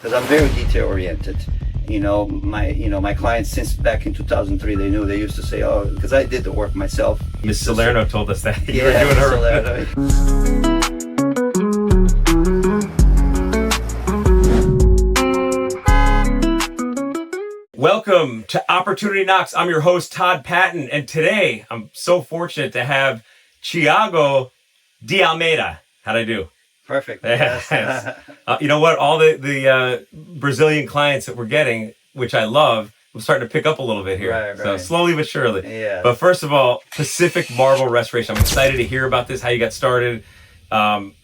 Because I'm very detail oriented. My clients since back in 2003, they knew. They used to say, "Oh," because I did the work myself. Miss Salerno told us that you Yeah, were doing her. Welcome to Opportunity Knocks. I'm your host, Todd Patton, and today I'm so fortunate to have Tiago de Almeida. How'd I do? Perfect. Yes. Yes. You know what? All the Brazilian clients that we're getting, which I love, we're starting to pick up a little bit here. Right. So slowly but surely. Yeah. But first of all, Pacific Marble Restoration. I'm excited to hear about this, how you got started.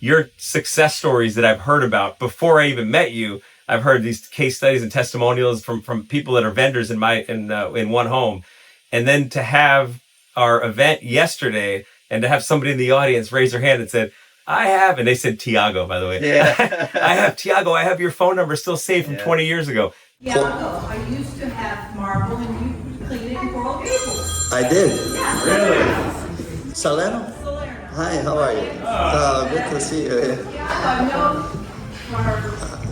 Your success stories that I've heard about before I even met you. I've heard these case studies and testimonials from people that are vendors in one home. And then to have our event yesterday and to have somebody in the audience raise their hand and said, and they said Tiago, by the way. Yeah. I have Tiago, I have your phone number still saved from 20 years ago. Tiago, I used to have marble and you cleaned it in Coral Gables. I did. Yeah. Really? Salerno? Salerno. Hi, how are you? Good to see you. Yeah, I know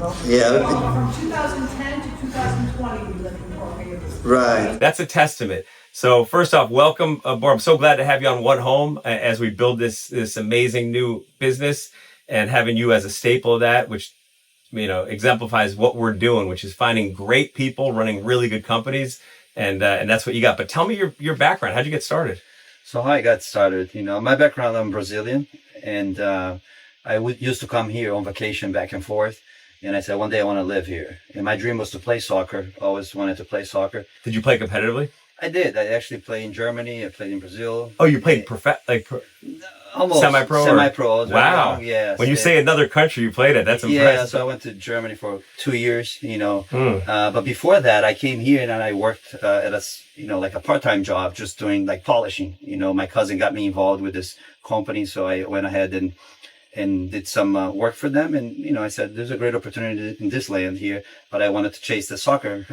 from 2010 to 2020 we lived in Coral Gables. Right. That's a testament. So first off, welcome aboard. I'm so glad to have you on One Home as we build this amazing new business, and having you as a staple of that, which exemplifies what we're doing, which is finding great people running really good companies, and that's what you got. But tell me your background. How'd you get started? So how I got started, my background, I'm Brazilian, and I used to come here on vacation back and forth. And I said, one day I want to live here. And my dream was to play soccer. Always wanted to play soccer. Did you play competitively? I did. I actually played in Germany. I played in Brazil. Oh, you played Almost semi-pro? Semi-pro. Wow. Yes. When you say another country you played at, that's impressive. Yeah, so I went to Germany for 2 years, But before that, I came here and I worked at a part-time job, just doing like polishing. My cousin got me involved with this company, so I went ahead and did some work for them. And, I said, there's a great opportunity in this land here, but I wanted to chase the soccer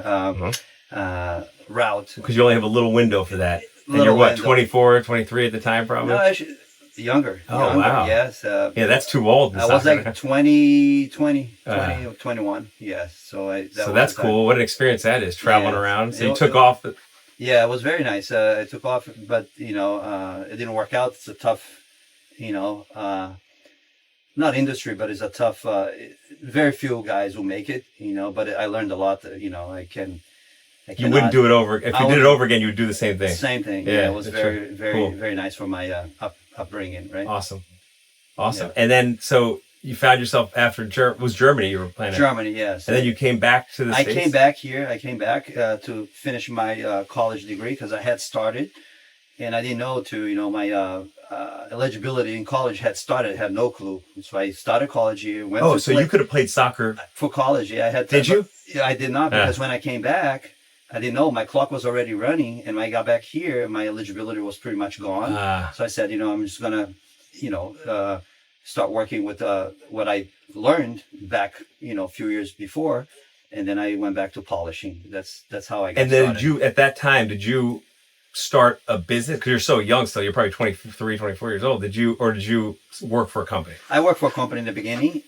route. Because you only have a little window for that. And you're what, 24, 23 at the time, probably? No, actually, younger. Oh, younger, wow. Yes. Yeah, that's too old. I was like 20 or 21. Yes. So that's cool. What an experience that is, traveling around. So you took off. Yeah, it was very nice. I took off, but, it didn't work out. It's a tough, not industry, but it's a tough, very few guys who make it, but I learned a lot that, You wouldn't do it over. If you did it over again, you would do the same thing. Same thing. Yeah, it was very, very, cool. Very nice for my upbringing, right? Awesome. Yeah. And then, so you found yourself after Germany you were playing Germany, yes. And then you came back to the States? I came back here. I came back to finish my college degree because I had started, and I didn't know my eligibility in college had started. I had no clue. So I started college here. You could have played soccer for college. Yeah, I had. Did you? Yeah, I did not, because when I came back, I didn't know. My clock was already running, and when I got back here, my eligibility was pretty much gone. So I said, I'm just gonna, start working with what I learned back, a few years before, and then I went back to polishing. That's how I got started. And then started. at that time, did you start a business? Because you're so young still. You're probably 23, 24 years old. Did you work for a company? I worked for a company in the beginning,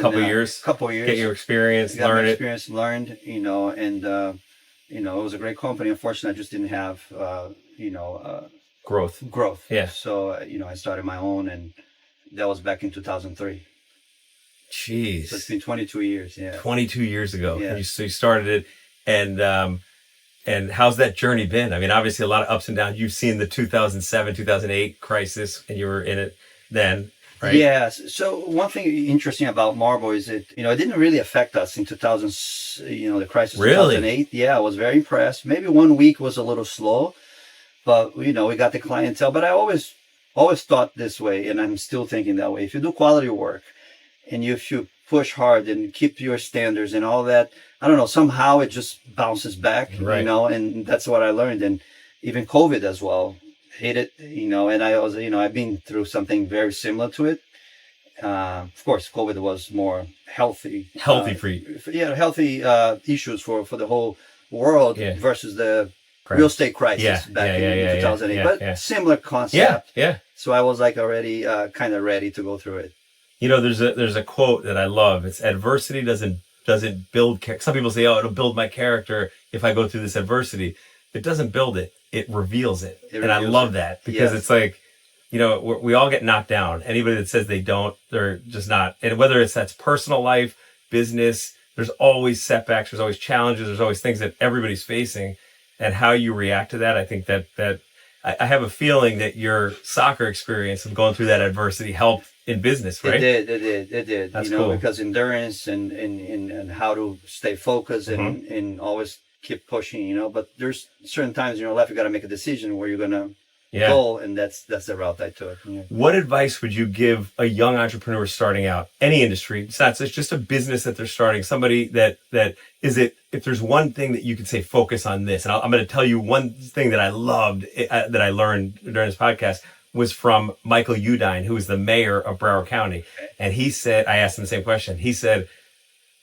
Couple years. Get your experience, learn it. Learned, and. It was a great company. Unfortunately, I just didn't have, growth. Yeah. So, I started my own, and that was back in 2003. Jeez. So it's been 22 years. Yeah. 22 years ago. Yeah. And you started it, and how's that journey been? I mean, obviously a lot of ups and downs. You've seen the 2007, 2008 crisis, and you were in it then. Right? Yes. So one thing interesting about marble is it didn't really affect us in 2000, the crisis of 2008. Yeah, I was very impressed. Maybe 1 week was a little slow, but, we got the clientele. But I always thought this way, and I'm still thinking that way. If you do quality work and if you push hard and keep your standards and all that, I don't know, somehow it just bounces back, right. And that's what I learned. And even COVID as well. Hate it, and I was, I've been through something very similar to it. Of course, COVID was more healthy for you. Healthy issues for the whole world versus the real estate crisis back in 2008. But similar concept. Yeah. So I was like already kind of ready to go through it. There's a quote that I love. It's adversity doesn't doesn't build. Some people say, "Oh, it'll build my character if I go through this adversity." It doesn't build it; it reveals it, and I love that because it's like, we all get knocked down. Anybody that says they don't, they're just not. And whether that's personal life, business, there's always setbacks, there's always challenges, there's always things that everybody's facing, and how you react to that. I think that I have a feeling that your soccer experience of going through that adversity helped in business, right? It did. That's cool. Because endurance and how to stay focused and always keep pushing, but there's certain times in your life you got to make a decision where you're going to go, and that's the route I took. Yeah. What advice would you give a young entrepreneur starting out, any industry? It's just a business that they're starting, somebody that is it, if there's one thing that you could say, focus on this. And I'm going to tell you one thing that I loved, that I learned during this podcast, was from Michael Udine, who is the mayor of Broward County. And he said, I asked him the same question. He said,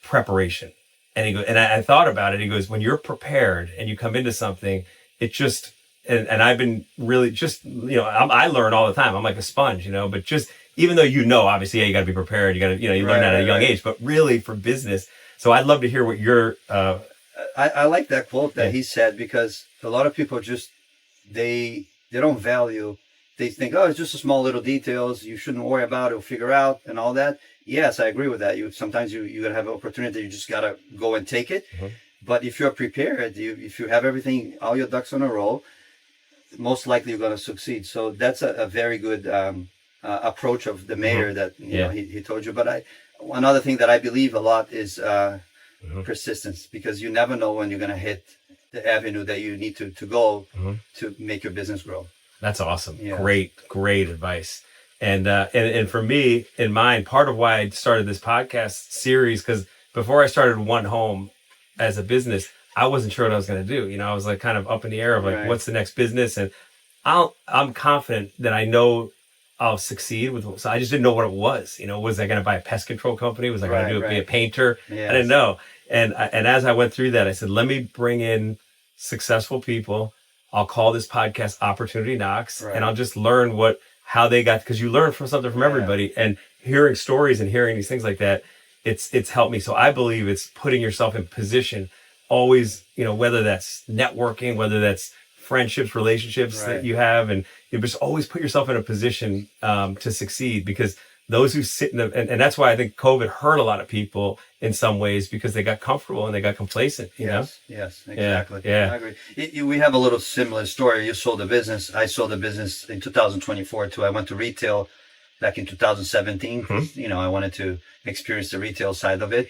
preparation. And he goes, and I thought about it. He goes, when you're prepared and you come into something, it just, and I've been really just, I learn all the time. I'm like a sponge, but just, even though obviously, you got to be prepared. You got to, you learn that at a young age, but really for business. So I'd love to hear what your, I like that quote that he said, because a lot of people just, they don't value, they think, oh, it's just a small little details. You shouldn't worry about it, or figure out and all that. Yes, I agree with that. Sometimes you gotta have an opportunity. You just gotta go and take it. Mm-hmm. But if you're prepared, if you have everything, all your ducks in a row, most likely you're gonna succeed. So that's a very good approach of the mayor that he told you. But another thing that I believe a lot is persistence, because you never know when you're gonna hit the avenue that you need to go to make your business grow. That's awesome. Yeah. Great advice. And for me, in mine, part of why I started this podcast series, because before I started One Home as a business, I wasn't sure what I was going to do. I was like kind of up in the air of like, what's the next business? And I'm confident that I know I'll succeed with. So I just didn't know what it was. Was I going to buy a pest control company? Was I going to be a painter? Yes. I didn't know. And as I went through that, I said, let me bring in successful people. I'll call this podcast Opportunity Knocks, and I'll just learn how they got, because you learn from something from everybody, and hearing stories and hearing these things like that, it's helped me. So I believe it's putting yourself in position always, whether that's networking, whether that's friendships, relationships that you have, and you just always put yourself in a position to succeed, because those who sit and that's why I think COVID hurt a lot of people in some ways, because they got comfortable and they got complacent. Yes, exactly. Yeah. I agree. We have a little similar story. You sold the business. I sold the business in 2024 too. I went to retail back in 2017. I wanted to experience the retail side of it.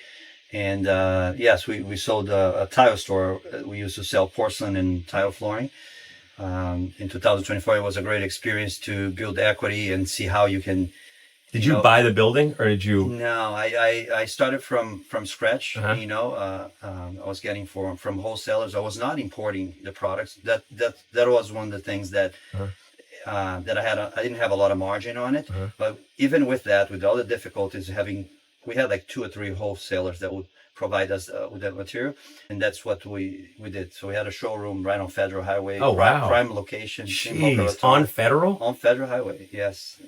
And yes, we sold a tile store. We used to sell porcelain and tile flooring. In 2024, it was a great experience to build equity and see how you can. Did you buy the building, or did you? No, I started from scratch. I was getting from wholesalers. I was not importing the products. That was one of the things that that I didn't have a lot of margin on it. But even with that, with all the difficulties, we had like 2 or 3 wholesalers that would provide us with that material, and that's what we did. So we had a showroom right on Federal Highway. Oh wow! Prime location. Jeez, on Federal? On Federal Highway, yes.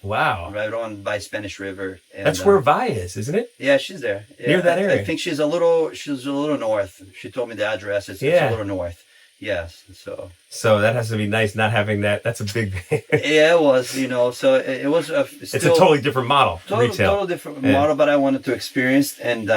Wow! Right on by Spanish River. And, that's where Vi is, isn't it? Yeah, she's there. Near that area. I think she's a little north. She told me the address. It's a little north. Yes. So that has to be nice not having that. That's a big. Yeah, it was. So it was. It's a totally different model. Retail. Totally different model, but I wanted to experience, and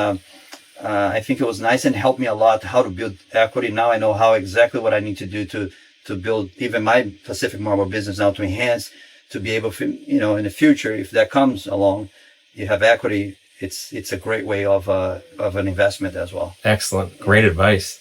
I think it was nice and helped me a lot how to build equity. Now I know exactly what I need to do to build even my Pacific Marble business now, to enhance, to be able to, in the future, if that comes along, you have equity. It's a great way of an investment as well. Excellent. Great advice.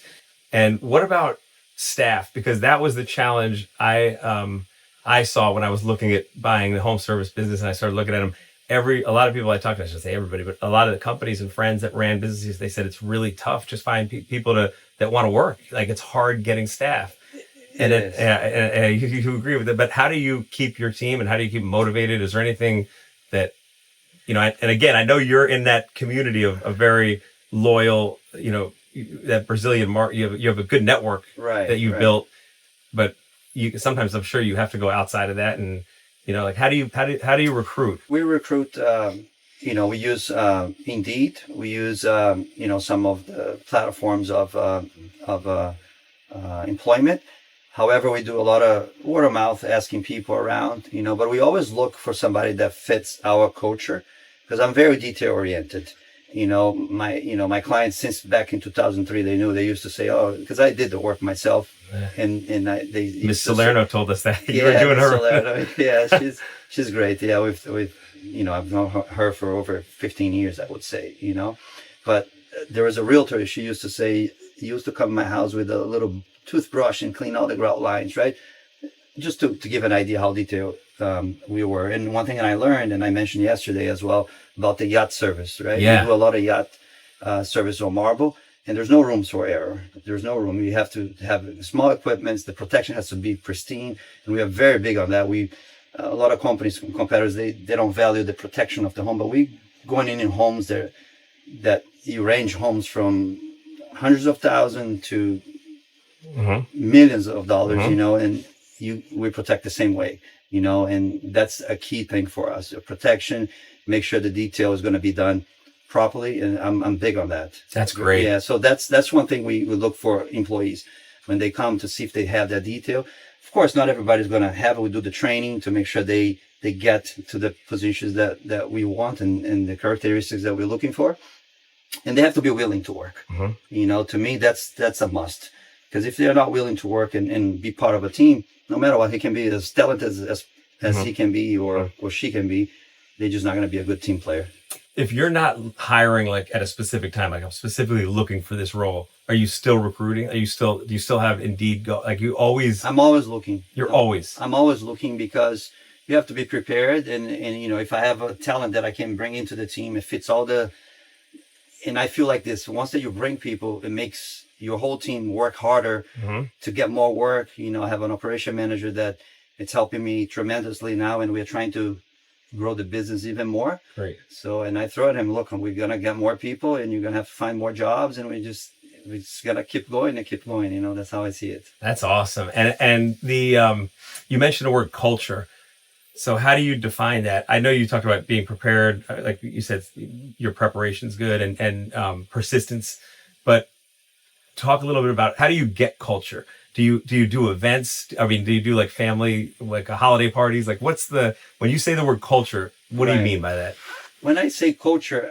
And what about staff? Because that was the challenge I saw when I was looking at buying the home service business, and I started looking at them. A lot of people I talked to, I should say everybody, but a lot of the companies and friends that ran businesses, they said it's really tough just finding people that want to work. Like, it's hard getting staff. And you agree with it, but how do you keep your team, and how do you keep them motivated? Is there anything that, and again, I know you're in that community of very loyal, that Brazilian market, you have a good network that you've built, but sometimes I'm sure you have to go outside of that, and how do you recruit? We recruit we use Indeed. We use some of the platforms of employment. However, we do a lot of word of mouth, asking people around. But we always look for somebody that fits our culture, because I'm very detail oriented. My clients, since back in 2003, they used to say, "Oh," because I did the work myself, they Miss Salerno told us that you were yeah, doing Miss her. Salerno, yeah, she's great. Yeah, with I've known her for over 15 years, I would say. But there was a realtor. She used to say, he used to come to my house with a little toothbrush and clean all the grout lines, right? Just to give an idea how detailed we were. And one thing that I learned, and I mentioned yesterday as well, about the yacht service, right? Yeah. We do a lot of yacht service on marble, and there's no rooms for error. There's no room. You have to have small equipments. The protection has to be pristine, and we are very big on that. A lot of competitors, they don't value the protection of the home, but we going in homes there that you range homes from hundreds of thousands to millions of dollars, and we protect the same way, and that's a key thing for us. Protection, make sure the detail is going to be done properly, and I'm big on that. That's great. Yeah, so that's one thing we look for employees when they come, to see if they have that detail. Of course, not everybody's going to have it. We do the training to make sure they get to the positions that we want and the characteristics that we're looking for, and they have to be willing to work. To me, that's a must. Because if they're not willing to work and be part of a team, no matter what, he can be as talented as he can be or she can be, they're just not going to be a good team player. If you're not hiring like at a specific time, like I'm specifically looking for this role, are you still recruiting? Do you still have Indeed go? Like you always? I'm always looking. I'm always looking, because you have to be prepared. And if I have a talent that I can bring into the team, it fits all the. And I feel like this: once that you bring people, it makes your whole team work harder to get more work. I have an operation manager that it's helping me tremendously now, and we're trying to grow the business even more. Great. So, and I throw at him, look, we're gonna get more people, and you're gonna have to find more jobs, and we just gotta keep going and keep going. That's how I see it. That's awesome. And the you mentioned the word culture. So how do you define that? I know you talked about being prepared, like you said, your preparation's good and persistence, but talk a little bit about how do you get culture? Do you do events? I mean, do you do like family, like holiday parties? Like when you say the word culture, what do you mean by that? When I say culture,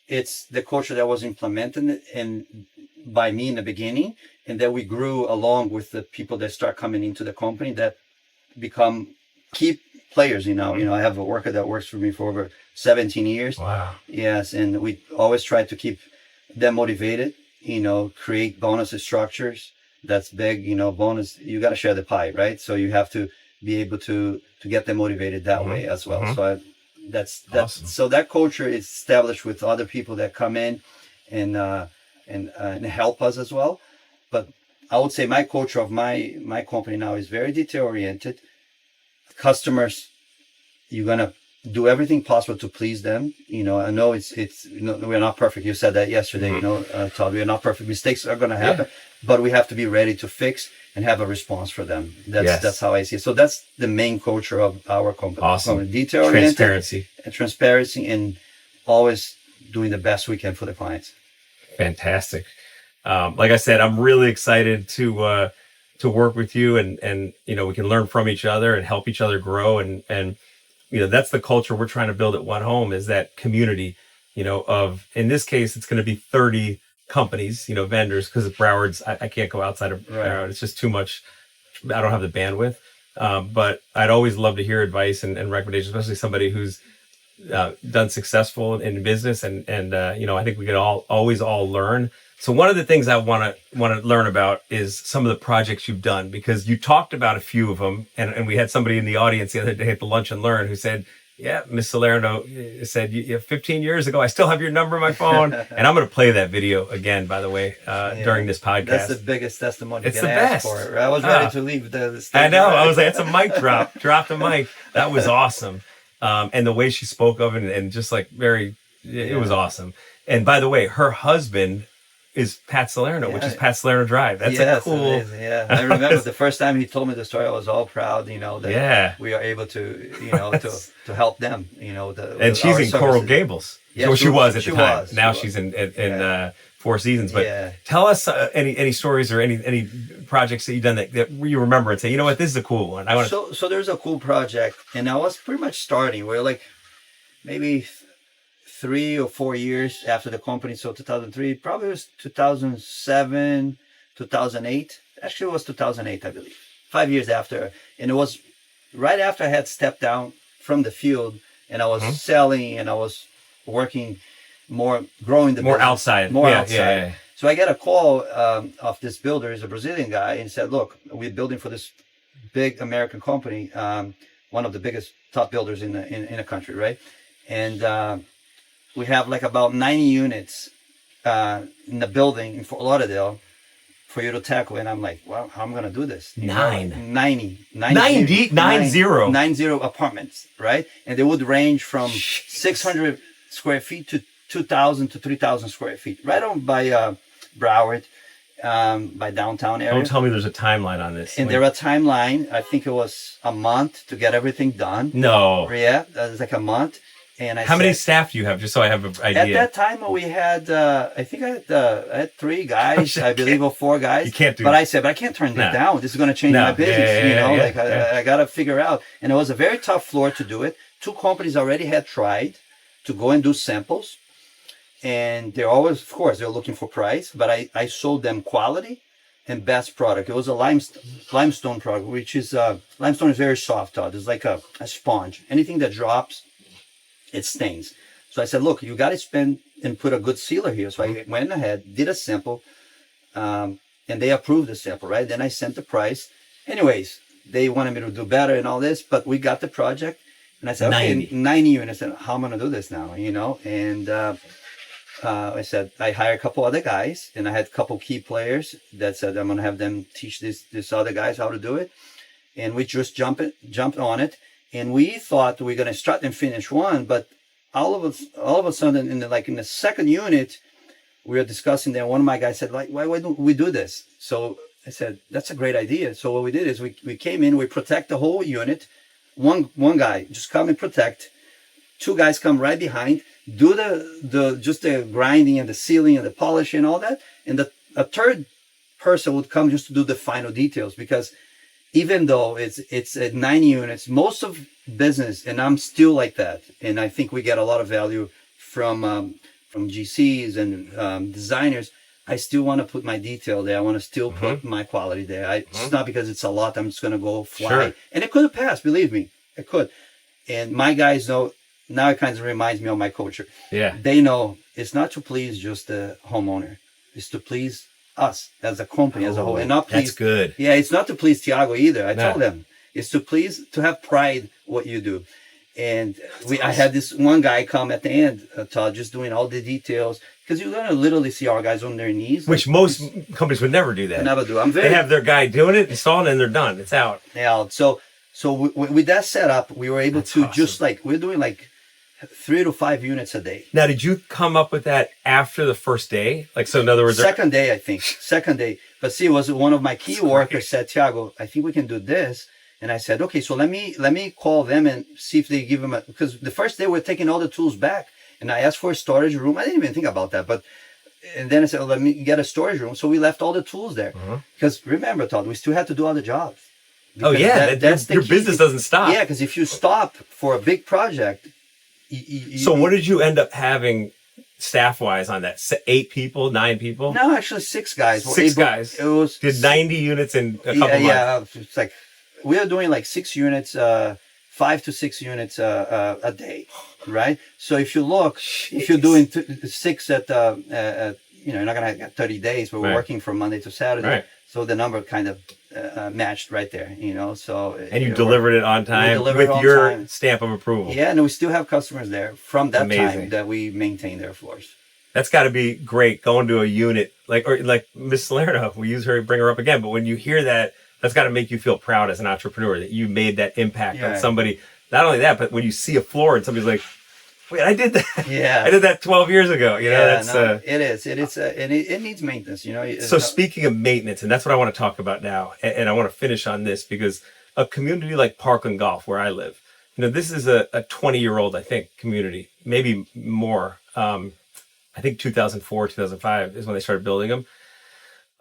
it's the culture that was implemented by me in the beginning, and that we grew along with the people that start coming into the company that become key players. I have a worker that works for me for over 17 years. Wow. Yes, and we always try to keep them motivated. Create bonus structures. That's big. Bonus. You got to share the pie, right? So you have to be able to get them motivated that way as well. So that's awesome. So that culture is established with other people that come in and help us as well. But I would say my culture of my company now is very detail oriented. Customers, you're gonna do everything possible to please them. I know it's we're not perfect. You said that yesterday. Todd, we're not perfect. Mistakes are gonna happen, but we have to be ready to fix and have a response for them. That's how I see it. So that's the main culture of our company. Awesome. Detail oriented, transparency, and always doing the best we can for the clients. Fantastic. Like I said, I'm really excited to work with you, and we can learn from each other and help each other grow, and that's the culture we're trying to build at One Home, is that community, of, in this case, it's going to be 30 companies, vendors, because at Broward's, I can't go outside of Broward. It's just too much. I don't have the bandwidth. But I'd always love to hear advice and recommendations, especially somebody who's done successful in business. And I think we could always learn. So one of the things I want to learn about is some of the projects you've done, because you talked about a few of them. And we had somebody in the audience the other day at the Lunch and Learn who said, yeah, Miss Salerno said, 15 years ago, I still have your number on my phone. And I'm going to play that video again, by the way, during this podcast. That's the biggest testimony. It's the best. For it. I was ready to leave the stage. I know. I was like, it's a mic drop. Drop the mic. That was awesome. And the way she spoke of it, and just like it was awesome. And by the way, her husband is Pat Salerno, which is Pat Salerno Drive. That's a cool. Amazing, yeah. I remember the first time he told me the story, I was all proud, that we are able to, to help them, and she's in Coral Gables. Yeah, so she was at the time. Now she's in Four Seasons. But tell us any stories or any projects that you've done that you remember and say, you know what, this is a cool one. So there's a cool project, and I was pretty much starting. We're like maybe 3 or 4 years after the company. So 2003, probably it was 2007, 2008. Actually, it was 2008, I believe. 5 years after. And it was right after I had stepped down from the field, and I was selling, and I was working more, growing the more business, outside. More outside. Yeah. So I get a call of this builder. He's a Brazilian guy, and said, look, we're building for this big American company, one of the biggest top builders in the country, right? And we have like about 90 units in the building in Fort Lauderdale for you to tackle. And I'm like, well, how am I going to do this? 90 apartments, right? And they would range from 600 square feet to 2,000 to 3,000 square feet, right on by Broward, by downtown area. Don't tell me there's a timeline on this. And there a timeline. I think it was a month to get everything done. No. Yeah, it was like a month. And how many staff do you have, just so I have an idea? At that time, we had, I think I had 3 guys, I believe, or 4 guys. You can't do But that. I said, but I can't turn this down. This is going to change my business, I got to figure out. And it was a very tough floor to do it. 2 companies already had tried to go and do samples. And they're always, of course, they're looking for price. But I sold them quality and best product. It was a limestone product, which is, limestone is very soft, Todd. It's like a sponge. Anything that drops, it stains. So I said, look, you got to spend and put a good sealer here. So I went ahead, did a sample, and they approved the sample, right? Then I sent the price. Anyways, they wanted me to do better and all this, but we got the project. And I said, 90 units. And how am I going to do this now? And I said, I hired a couple other guys, and I had a couple key players that said, I'm going to have them teach this other guys how to do it. And we just jumped on it. And we thought we were going to start and finish one, but all of a sudden, in the second unit, we were discussing there. One of my guys said, like, why don't we do this? So I said, that's a great idea. So what we did is we came in, we protect the whole unit. One guy just come and protect. 2 guys come right behind, do the grinding and the sealing and the polishing and all that. And a third person would come just to do the final details, because even though it's at 90 units, most of business, and I'm still like that, and I think we get a lot of value from GCs and designers. I still want to put my detail there. I want to still put my quality there. It's not because it's a lot, I'm just going to go fly. Sure. And it could have passed, believe me, it could. And my guys know, now it kind of reminds me of my culture. Yeah. They know it's not to please just the homeowner. It's to please us as a company, as a whole, and not please. That's good. Yeah, it's not to please Tiago either. I told them it's to have pride what you do. And I had this one guy come at the end, Todd, just doing all the details, because you're gonna literally see our guys on their knees, which most companies would never do that. Never do. They have their guy doing it, installing, and they're done. It's out. Yeah. So with that setup, we were able to just we're doing 3 to 5 units a day. Now, did you come up with that after the first day? So in other words, second day, I think. Second day. But see, it was one of my key workers said, Tiago, I think we can do this. And I said, okay, so let me call them and see if they give them because the first day we're taking all the tools back. And I asked for a storage room. I didn't even think about that. And then I said, let me get a storage room. So we left all the tools there. Because remember, Todd, we still had to do other jobs. Because that's your business doesn't stop. Yeah, because if you stop for a big project. So what did you end up having staff-wise on that? 8 people, 9 people? No, actually 6 guys. 6 guys. It was did 90 units in a couple months. Yeah, it's we are doing 6 units, 5 to 6 units a day, right? So if you look, if you're doing 6 at you're not gonna get 30 days, but we're working from Monday to Saturday. Right. So the number kind of matched right there, So and you delivered it on time with your stamp of approval. Yeah, and we still have customers there from that time that we maintain their floors. That's got to be great going to a unit like Miss Salerno. We use her, bring her up again, but when you hear that, that's got to make you feel proud as an entrepreneur that you made that impact on somebody. Not only that, but when you see a floor and somebody's like, Wait, I did that. Yeah. I did that 12 years ago. You know, that's no, it is. And it needs maintenance. You know. So speaking of maintenance, and that's what I want to talk about now, and I want to finish on this because a community like Parkland Golf, where I live, you know, this is a 20-year-old, I think, community, maybe more. I think 2004, 2005 is when they started building them.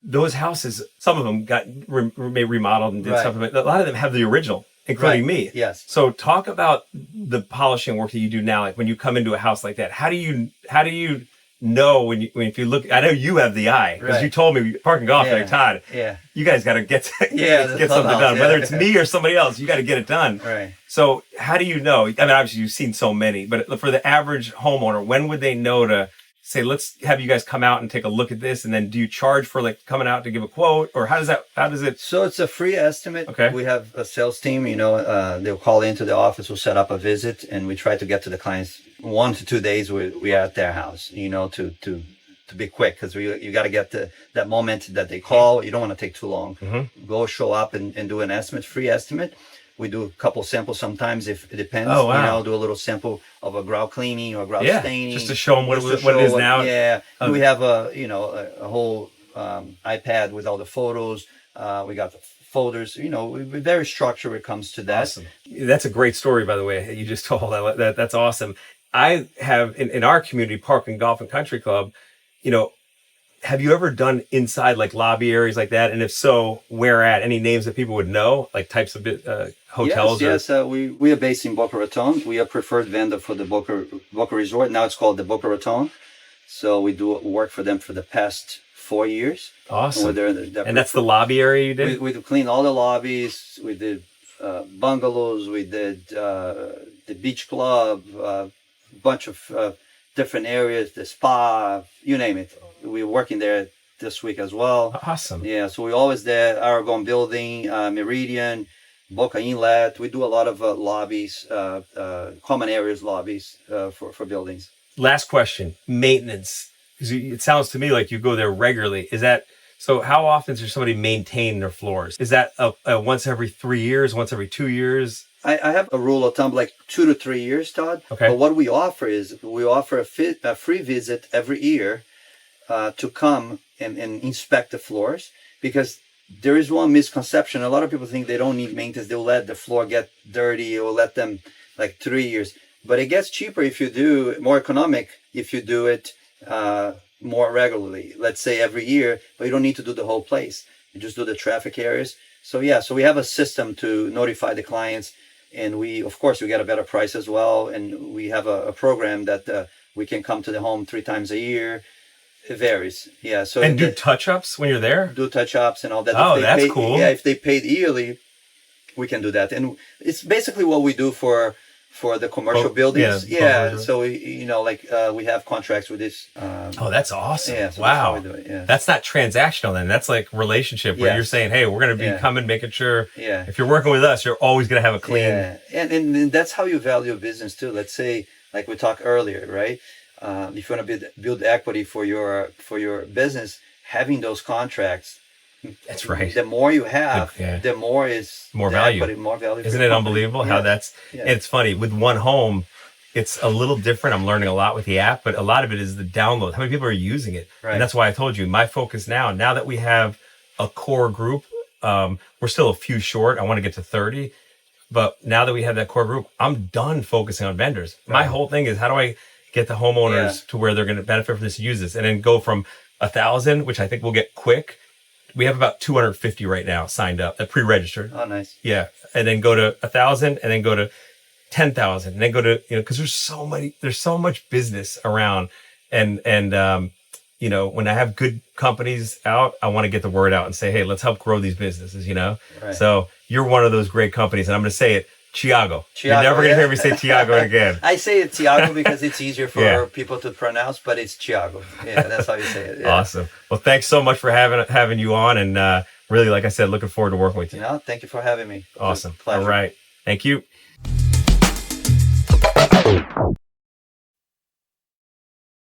Those houses, some of them got remodeled and did stuff, but a lot of them have the original, including me. Yes. So talk about the polishing work that you do now. Like when you come into a house like that, how do you know if you look? I know you have the eye because you told me Parkland Golf, like Todd. Yeah. You guys got to get something done, whether it's me or somebody else. You got to get it done. Right. So how do you know? I mean, obviously you've seen so many, but for the average homeowner, when would they know to say, let's have you guys come out and take a look at this? And then do you charge for like coming out to give a quote, or how does it? So it's a free estimate. Okay. We have a sales team, you know, they'll call into the office, we'll set up a visit, and we try to get to the clients 1 to 2 days we are at their house, you know, to be quick, because you got to get that moment that they call. You don't want to take too long. Mm-hmm. Go show up and do an estimate, free estimate. We do a couple samples sometimes if it depends. Oh, wow. You know, do a little sample of a grout cleaning or grout staining. Just to show them what it is now. Yeah. We have a whole iPad with all the photos. We got the folders. You know, we're very structured when it comes to that. Awesome. That's a great story, by the way, that you just told. That's awesome. I have, in our community, Parkland Golf and Country Club, you know, have you ever done inside like lobby areas like that? And if so, where at? Any names that people would know, like types of hotels? Yes. We are based in Boca Raton. We are preferred vendor for the Boca Resort. Now it's called the Boca Raton. So we do work for them for the past 4 years. Awesome. And that's the lobby area you did? We cleaned all the lobbies. We did bungalows. We did the beach club, a bunch of different areas, the spa, you name it. We're working there this week as well. Awesome. Yeah, so we're always there. Aragon Building, Meridian, Boca Inlet. We do a lot of lobbies, common areas lobbies for buildings. Last question, maintenance. It sounds to me like you go there regularly. Is that, so how often does somebody maintain their floors? Is that a once every 3 years, once every 2 years? I have a rule of thumb, like 2 to 3 years, Todd. Okay. But what we offer is a free visit every year to come and inspect the floors, because there is one misconception. A lot of people think they don't need maintenance. They'll let the floor get dirty or let them like 3 years. But it gets cheaper if you do, more economic if you do it more regularly. Let's say every year, but you don't need to do the whole place. You just do the traffic areas. So we have a system to notify the clients. And we get a better price as well. And we have a program that we can come to the home 3 times a year. It varies. Yeah. So and do touch-ups when you're there? Do touch-ups and all that. Oh, that's cool. Yeah, if they paid yearly, we can do that. And it's basically what we do for the commercial buildings. Yeah. So we have contracts with this. That's awesome. Yeah, so wow. That's how we do it. Yeah. That's not transactional then. That's like relationship where you're saying, hey, we're going to be coming, making sure if you're working with us, you're always going to have a clean. Yeah. And that's how you value business too. Let's say, like we talked earlier, right? If you want to build equity for your business, having those contracts. That's right. The more you have, the more is more value. Equity, more value. Isn't it unbelievable how that's? Yeah. And it's funny with one home. It's a little different. I'm learning a lot with the app, but a lot of it is the download. How many people are using it? Right. And that's why I told you my focus now that we have a core group, we're still a few short. I want to get to 30, but now that we have that core group, I'm done focusing on vendors. Right. My whole thing is how do I get the homeowners to where they're going to benefit from this, use this, and then go from 1,000, which I think we'll get quick. We have about 250 right now signed up, pre-registered. Oh, nice. Yeah. And then go to 1,000 and then go to 10,000 and then go to, because there's so much business around. And when I have good companies out, I want to get the word out and say, hey, let's help grow these businesses, Right. So you're one of those great companies. And I'm going to say it, Tiago. You're never going to hear me say Tiago again. I say it Tiago because it's easier for people to pronounce, but it's Tiago. Yeah, that's how you say it. Yeah. Awesome. Well, thanks so much for having you on, and really, like I said, looking forward to working with you. Thank you for having me. Awesome. All right. Thank you.